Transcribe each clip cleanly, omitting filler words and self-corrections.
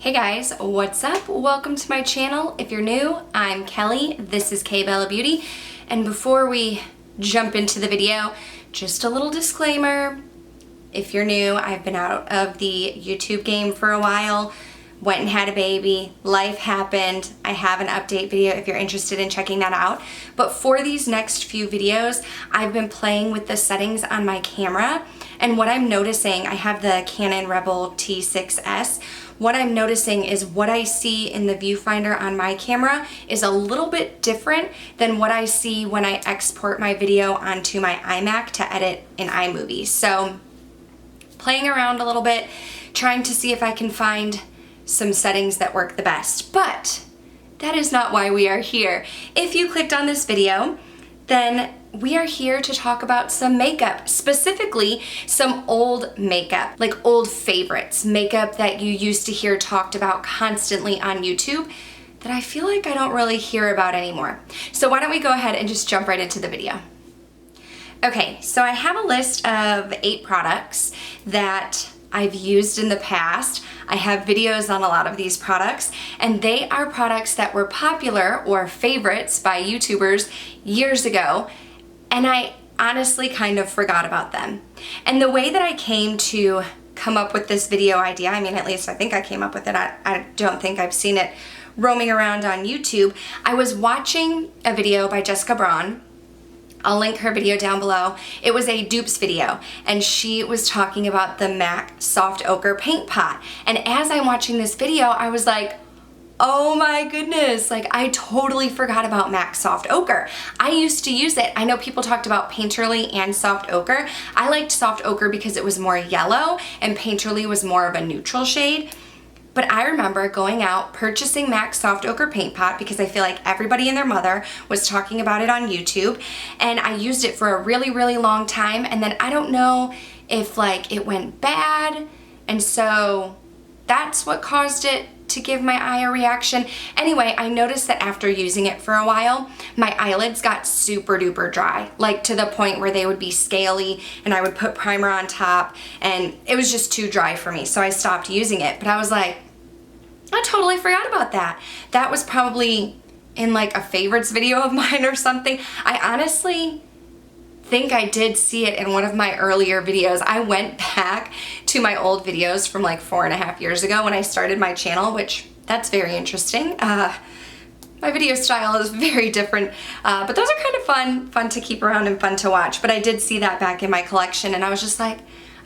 Hey guys, what's up? Welcome to my channel. If you're new, I'm Kelly. This is KBellaBeauty. And before we jump into the video, just a little disclaimer. If you're new, I've been out of the YouTube game for a while, went and had a baby, life happened. I have an update video if you're interested in checking that out. But for these next few videos, I've been playing with the settings on my camera. And what I'm noticing, I have the Canon Rebel T6S. What I'm noticing is what I see in the viewfinder on my camera is a little bit different than what I see when I export my video onto my iMac to edit in iMovie. So playing around a little bit, trying to see if I can find some settings that work the best. But that is not why we are here. If you clicked on this video, then we are here to talk about some makeup, specifically some old makeup, like old favorites, makeup that you used to hear talked about constantly on YouTube that I feel like I don't really hear about anymore. So why don't we go ahead and just jump right into the video. Okay, so I have a list of 8 products that I've used in the past. I have videos on a lot of these products, and they are products that were popular or favorites by YouTubers years ago, and I honestly kind of forgot about them. And the way that I came to come up with this video idea, I mean, at least I think I came up with it. I don't think I've seen it roaming around on YouTube. I was watching a video by Jessica Braun. I'll link her video down below. It was a dupes video, and she was talking about the MAC Soft Ochre Paint Pot. And as I'm watching this video, I was like, oh my goodness, like I totally forgot about MAC Soft Ochre. I used to use it. I know people talked about Painterly and Soft Ochre. I liked Soft Ochre because it was more yellow and Painterly was more of a neutral shade. But I remember going out, purchasing MAC Soft Ochre Paint Pot because I feel like everybody and their mother was talking about it on YouTube, and I used it for a really, really long time, and then I don't know if like it went bad, and so that's what caused it to give my eye a reaction. Anyway, I noticed that after using it for a while, my eyelids got super duper dry, like to the point where they would be scaly and I would put primer on top and it was just too dry for me. So I stopped using it, but I was like, I totally forgot about that. That was probably in like a favorites video of mine or something. I honestly think I did see it in one of my earlier videos. I went back to my old videos from like 4.5 years ago when I started my channel, which that's very interesting. My video style is very different, but those are kind of fun to keep around and fun to watch. But I did see that back in my collection and I was just like,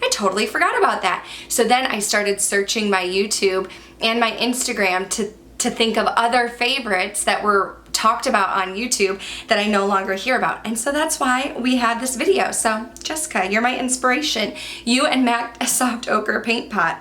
I totally forgot about that. So then I started searching my YouTube and my Instagram to think of other favorites that were talked about on YouTube that I no longer hear about. And so that's why we had this video. So Jessica, you're my inspiration. You and MAC Soft Ochre Paint Pot.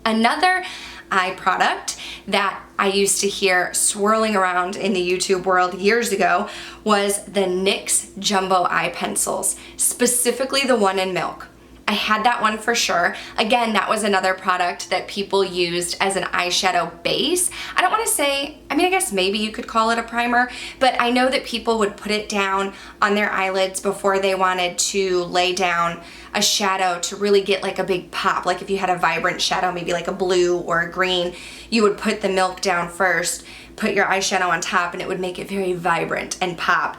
Another eye product that I used to hear swirling around in the YouTube world years ago was the NYX Jumbo Eye Pencils, specifically the one in milk. I had that one for sure. Again, that was another product that people used as an eyeshadow base. I don't want to say, I mean, I guess maybe you could call it a primer, but I know that people would put it down on their eyelids before they wanted to lay down a shadow to really get like a big pop. Like if you had a vibrant shadow, maybe like a blue or a green, you would put the milk down first, put your eyeshadow on top, and it would make it very vibrant and pop.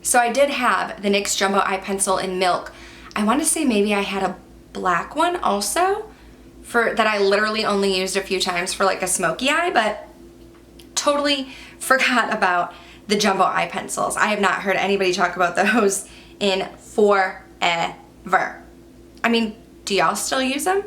So I did have the NYX Jumbo Eye Pencil in milk. I want to say maybe I had a black one also that I literally only used a few times for like a smoky eye, but totally forgot about the jumbo eye pencils. I have not heard anybody talk about those in forever. I mean, do y'all still use them?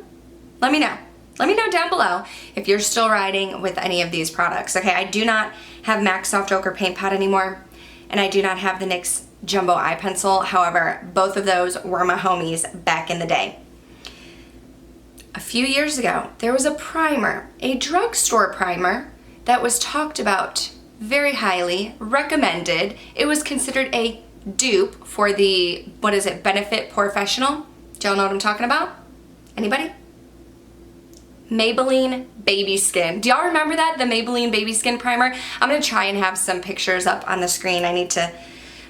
Let me know. Let me know down below if you're still riding with any of these products. Okay, I do not have MAC Soft Ochre Paint Pot anymore, and I do not have the NYX Jumbo Eye Pencil. However, both of those were my homies back in the day. A few years ago, there was a primer, a drugstore primer, that was talked about very highly, recommended. It was considered a dupe for the, what is it, Benefit Professional? Do y'all know what I'm talking about? Anybody? Maybelline Baby Skin. Do y'all remember that? The Maybelline Baby Skin primer? I'm gonna try and have some pictures up on the screen. I need to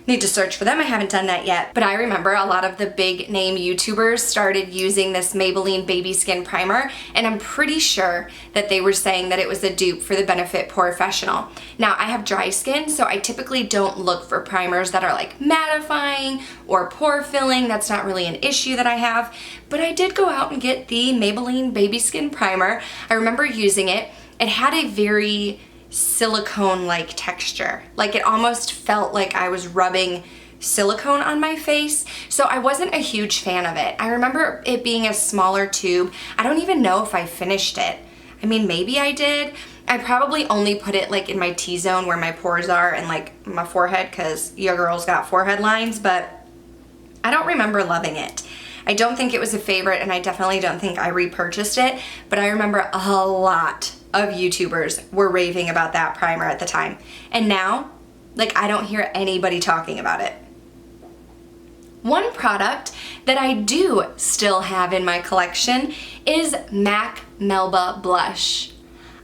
Need to search for them. I haven't done that yet. But I remember a lot of the big name YouTubers started using this Maybelline Baby Skin Primer, and I'm pretty sure that they were saying that it was a dupe for the Benefit Professional. Now, I have dry skin, so I typically don't look for primers that are like mattifying or pore filling. That's not really an issue that I have. But I did go out and get the Maybelline Baby Skin Primer. I remember using it. It had a very silicone-like texture. Like it almost felt like I was rubbing silicone on my face. So I wasn't a huge fan of it. I remember it being a smaller tube. I don't even know if I finished it. I mean, maybe I did. I probably only put it like in my T-zone where my pores are and like my forehead, because your girl's got forehead lines, but I don't remember loving it. I don't think it was a favorite, and I definitely don't think I repurchased it, but I remember a lot of YouTubers were raving about that primer at the time. And now, like, I don't hear anybody talking about it. One product that I do still have in my collection is MAC Melba Blush.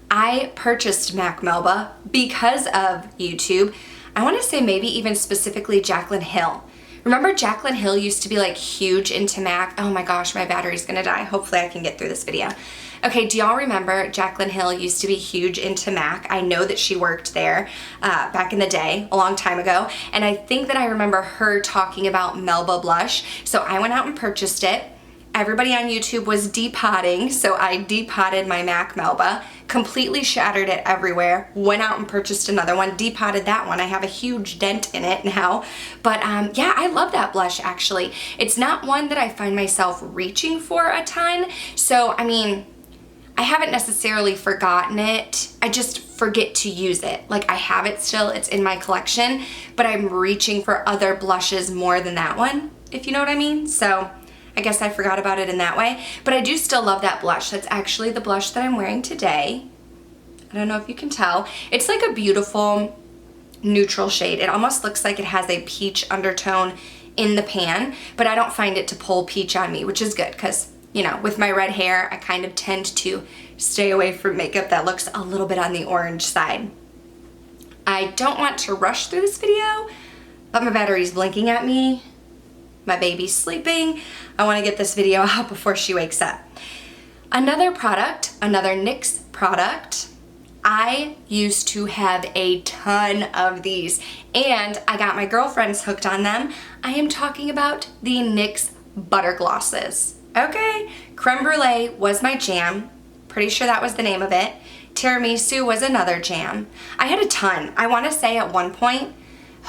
I purchased MAC Melba because of YouTube. I want to say maybe even specifically Jaclyn Hill. Remember Jaclyn Hill used to be like huge into MAC? Oh my gosh, my battery's gonna die. Hopefully I can get through this video. Okay, do y'all remember Jaclyn Hill used to be huge into MAC? I know that she worked there back in the day, a long time ago, and I think that I remember her talking about Melba Blush, so I went out and purchased it. Everybody on YouTube was depotting, so I depotted my MAC Melba, completely shattered it everywhere, went out and purchased another one, depotted that one. I have a huge dent in it now, but yeah, I love that blush actually. It's not one that I find myself reaching for a ton, so I mean, I haven't necessarily forgotten it, I just forget to use it. Like I have it still, it's in my collection, but I'm reaching for other blushes more than that one, if you know what I mean. So I guess I forgot about it in that way, but I do still love that blush. That's actually the blush that I'm wearing today. I don't know if you can tell. It's like a beautiful neutral shade. It almost looks like it has a peach undertone in the pan, but I don't find it to pull peach on me, which is good because, you know, with my red hair, I kind of tend to stay away from makeup that looks a little bit on the orange side. I don't want to rush through this video, but my battery's blinking at me. My baby's sleeping. I want to get this video out before she wakes up. Another product, another NYX product. I used to have a ton of these, and I got my girlfriends hooked on them. I am talking about the NYX Butter Glosses. Okay, Creme Brulee was my jam. Pretty sure that was the name of it. Tiramisu was another jam. I had a ton. I want to say at one point,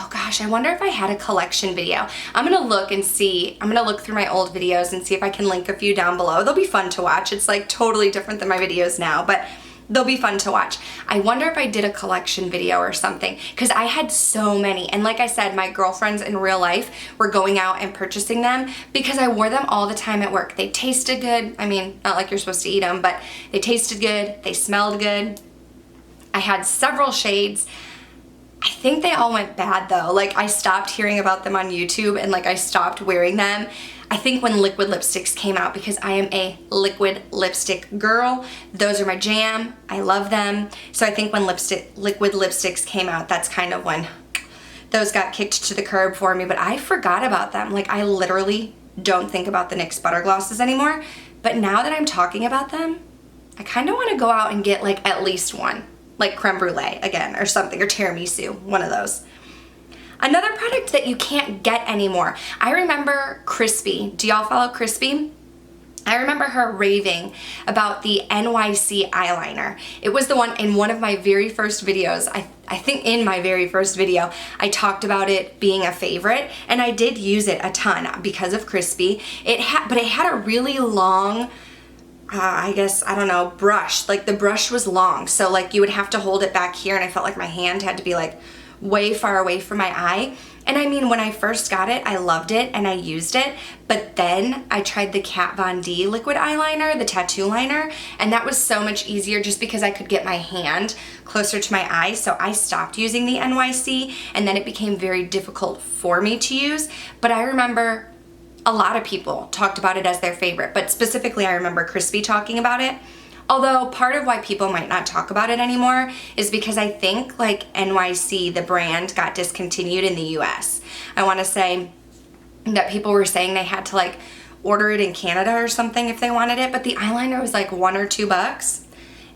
oh gosh, I wonder if I had a collection video. I'm gonna look and see, I'm gonna look through my old videos and see if I can link a few down below. They'll be fun to watch. It's like totally different than my videos now, but they'll be fun to watch. I wonder if I did a collection video or something, because I had so many. And like I said, my girlfriends in real life were going out and purchasing them because I wore them all the time at work. They tasted good. I mean, not like you're supposed to eat them, but they tasted good. They smelled good. I had several shades. I think they all went bad though. Like I stopped hearing about them on YouTube and like I stopped wearing them. I think when liquid lipsticks came out, because I am a liquid lipstick girl. Those are my jam. I love them. So I think when liquid lipsticks came out, that's kind of when those got kicked to the curb for me, but I forgot about them. Like I literally don't think about the NYX Butter Glosses anymore. But now that I'm talking about them, I kind of want to go out and get like at least one. Like Creme Brulee again or something, or Tiramisu, one of those. Another product that you can't get anymore. I remember Crispy. Do y'all follow Crispy? I remember her raving about the NYC Eyeliner. It was the one in one of my very first videos. I think in my very first video, I talked about it being a favorite, and I did use it a ton because of Crispy. But it had a really long, I guess, I don't know, brush. Like the brush was long, so like you would have to hold it back here, and I felt like my hand had to be like way far away from my eye. And I mean, when I first got it, I loved it and I used it, but then I tried the Kat Von D liquid eyeliner, the tattoo liner, and that was so much easier just because I could get my hand closer to my eye, so I stopped using the NYC, and then it became very difficult for me to use. But I remember a lot of people talked about it as their favorite, but specifically I remember Crispy talking about it. Although part of why people might not talk about it anymore is because I think like NYC, the brand, got discontinued in the US. I want to say that people were saying they had to like order it in Canada or something if they wanted it, but the eyeliner was like $1 or $2.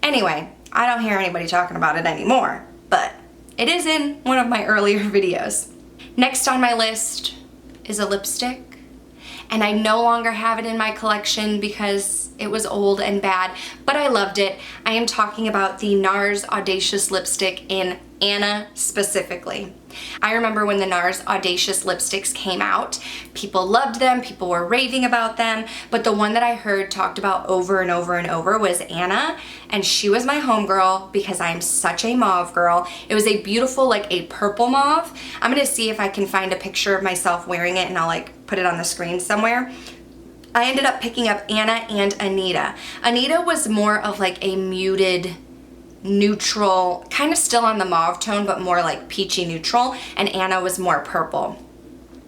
Anyway, I don't hear anybody talking about it anymore, but it is in one of my earlier videos. Next on my list is a lipstick, and I no longer have it in my collection because it was old and bad, but I loved it. I am talking about the NARS Audacious lipstick in Anna specifically. I remember when the NARS Audacious lipsticks came out, people loved them, people were raving about them, but the one that I heard talked about over and over and over was Anna, and she was my homegirl because I'm such a mauve girl. It was a beautiful, like a purple mauve. I'm gonna see if I can find a picture of myself wearing it and I'll like put it on the screen somewhere. I ended up picking up Anna and Anita. Anita was more of like a muted, neutral, kind of still on the mauve tone, but more like peachy neutral, and Anna was more purple.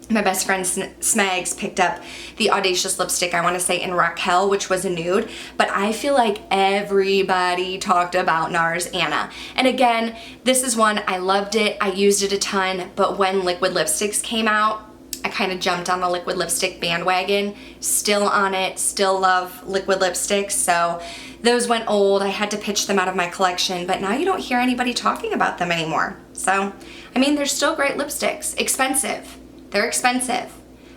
My best friend Smags picked up the Audacious lipstick, I want to say in Raquel, which was a nude, but I feel like everybody talked about NARS Anna. And again, this is one, I loved it, I used it a ton, but when liquid lipsticks came out, I kind of jumped on the liquid lipstick bandwagon. Still on it, still love liquid lipsticks, so those went old. I had to pitch them out of my collection, but now you don't hear anybody talking about them anymore. So, I mean, they're still great lipsticks. Expensive. They're expensive.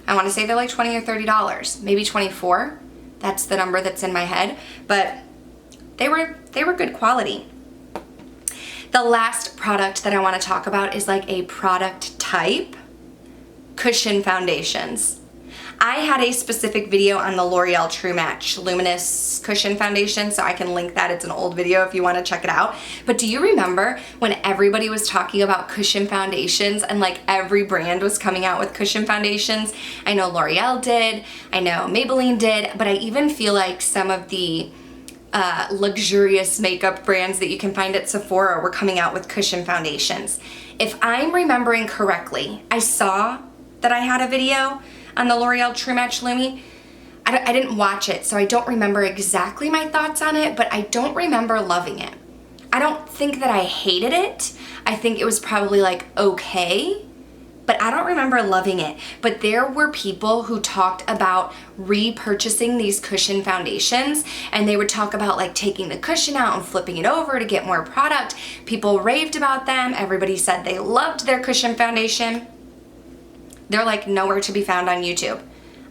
I want to say they're like $20 or $30, maybe 24. That's the number that's in my head, but they were good quality. The last product that I want to talk about is like a product type. Cushion foundations. I had a specific video on the L'Oreal True Match Luminous Cushion Foundation, so I can link that. It's an old video if you want to check it out. But do you remember when everybody was talking about cushion foundations and like every brand was coming out with cushion foundations? I know L'Oreal did, I know Maybelline did, but I even feel like some of the luxurious makeup brands that you can find at Sephora were coming out with cushion foundations. If I'm remembering correctly, I saw that I had a video on the L'Oreal True Match Lumi. I didn't watch it, so I don't remember exactly my thoughts on it, but I don't remember loving it. I don't think that I hated it. I think it was probably like okay, but I don't remember loving it. But there were people who talked about repurchasing these cushion foundations, and they would talk about like taking the cushion out and flipping it over to get more product. People raved about them. Everybody said they loved their cushion foundation. They're like nowhere to be found on YouTube.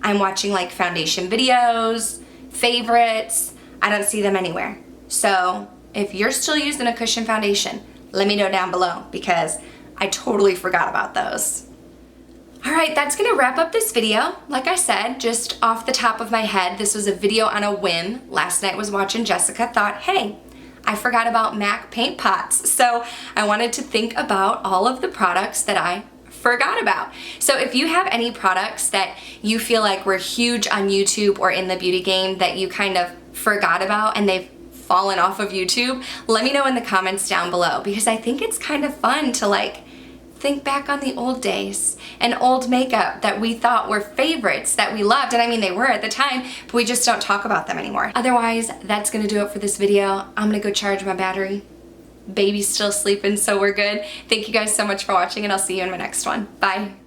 I'm watching like foundation videos, favorites. I don't see them anywhere. So if you're still using a cushion foundation, let me know down below because I totally forgot about those. All right, that's gonna wrap up this video. Like I said, just off the top of my head, this was a video on a whim. Last night was watching Jessica, thought, hey, I forgot about MAC paint pots. So I wanted to think about all of the products that I forgot about. So if you have any products that you feel like were huge on YouTube or in the beauty game that you kind of forgot about and they've fallen off of YouTube, let me know in the comments down below because I think it's kind of fun to like think back on the old days and old makeup that we thought were favorites that we loved. And I mean, they were at the time, but we just don't talk about them anymore. Otherwise, that's gonna do it for this video. I'm gonna go charge my battery. Baby's still sleeping, so we're good. Thank you guys so much for watching, and I'll see you in my next one. Bye.